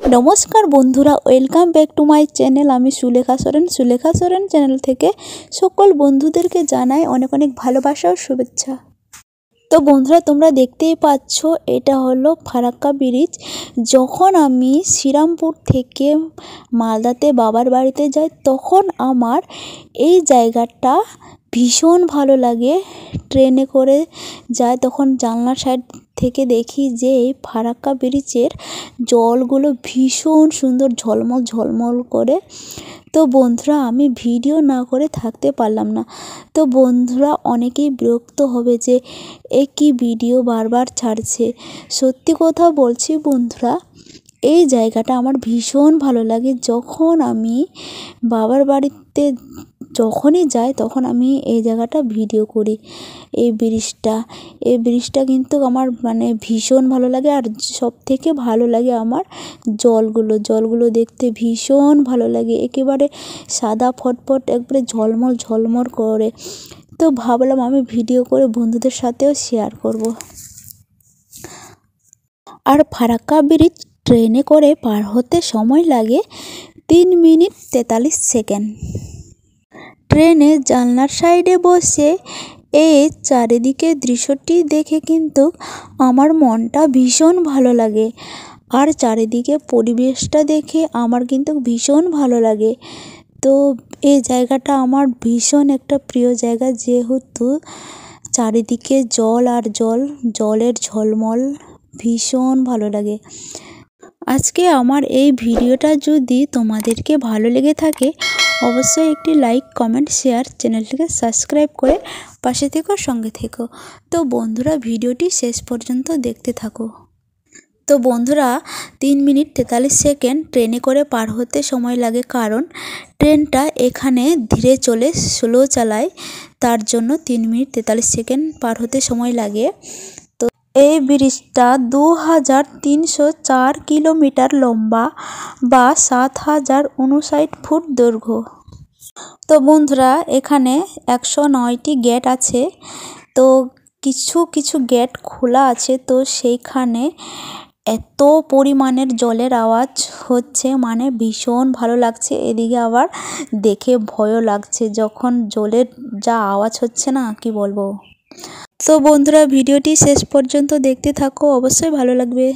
नमस्कार बंधुरा welcome back to my channel. आमी सुलेखा सोरेन चैनल थेके सकल बंधुदेरके जानाई अनेक अनेक भालोबासा और शुभेच्छा। तो बंधुरा तोमरा देखतेई पाচ্ছো এটা হলো ফারাক্কা ব্রিজ। যখন আমি শ্রীরামপুর থেকে মালদাতে বাবার বাড়িতে যাই তখন আমার এই জায়গাটা ভীষণ ভালো লাগে। ট্রেনে করে যাই তখন জানলার সাইড থেকে দেখি যে এই ফারাক্কা ব্রিজের জলগুলো ভীষণ সুন্দর ঝলমল ঝলমল করে। তো বন্ধুরা আমি ভিডিও না করে থাকতে পারলাম না। তো বন্ধুরা অনেকেই বিরক্ত হবে যে এ কি ভিডিও বারবার ছাড়ছে। সত্যি কথা বলছি বন্ধুরা, এই জায়গাটা আমার ভীষণ ভালো লাগে। যখন আমি বাবার বাড়িতে যখনই যাই তখন আমি এই জায়গাটা ভিডিও করি। এই ব্রিজটা কিন্তু আমার মানে ভীষণ ভালো লাগে। আর সব থেকে ভালো লাগে আমার জলগুলো দেখতে ভীষণ ভালো লাগে। একেবারে সাদা ফটফট একবারে ঝলমল ঝলমল করে। তো ভাবলাম আমি ভিডিও করে বন্ধুদের সাথেও শেয়ার করব। আর ফারাক্কা ব্রিজ ট্রেনে করে পার হতে সময় লাগে 3 মিনিট 43 সেকেন্ড। ট্রেনে জানলার সাইডে বসে এই চারিদিকে দৃশ্যটি দেখে কিন্তু আমার মনটা ভীষণ ভালো লাগে। আর চারিদিকে পরিবেশটা দেখে আমার কিন্তু ভীষণ ভালো লাগে। তো এই জায়গাটা আমার ভীষণ একটা প্রিয় জায়গা, যেহেতু চারিদিকে জল আর জলের ঝলমল ভীষণ ভালো লাগে। আজকে আমার এই ভিডিওটা যদি তোমাদেরকে ভালো লেগে থাকে অবশ্যই একটি লাইক কমেন্ট শেয়ার চ্যানেলটিকে সাবস্ক্রাইব করে পাশে থেকো, সঙ্গে থেকো। তো বন্ধুরা ভিডিওটি শেষ পর্যন্ত দেখতে থাকো। তো বন্ধুরা 3 মিনিট 43 সেকেন্ড ট্রেনে করে পার হতে সময় লাগে, কারণ ট্রেনটা এখানে ধীরে চলে স্লো চালায়, তার জন্য 3 মিনিট 43 সেকেন্ড পার হতে সময় লাগে। তো এই ব্রিজটা 2304 কিলোমিটার লম্বা বা 7059 ফুট দৈর্ঘ্য। তো বন্ধুরা এখানে 109টি গেট আছে। তো কিছু কিছু গেট খোলা আছে। তো সেইখানে এত পরিমাণের জলের আওয়াজ হচ্ছে, মানে ভীষণ ভালো লাগছে। এদিকে আবার দেখে ভয়ও লাগছে, যখন জলের যা আওয়াজ হচ্ছে না কি বলবো। তো বন্ধুরা ভিডিওটি শেষ পর্যন্ত দেখতে থাকো, অবশ্যই ভালো লাগবে।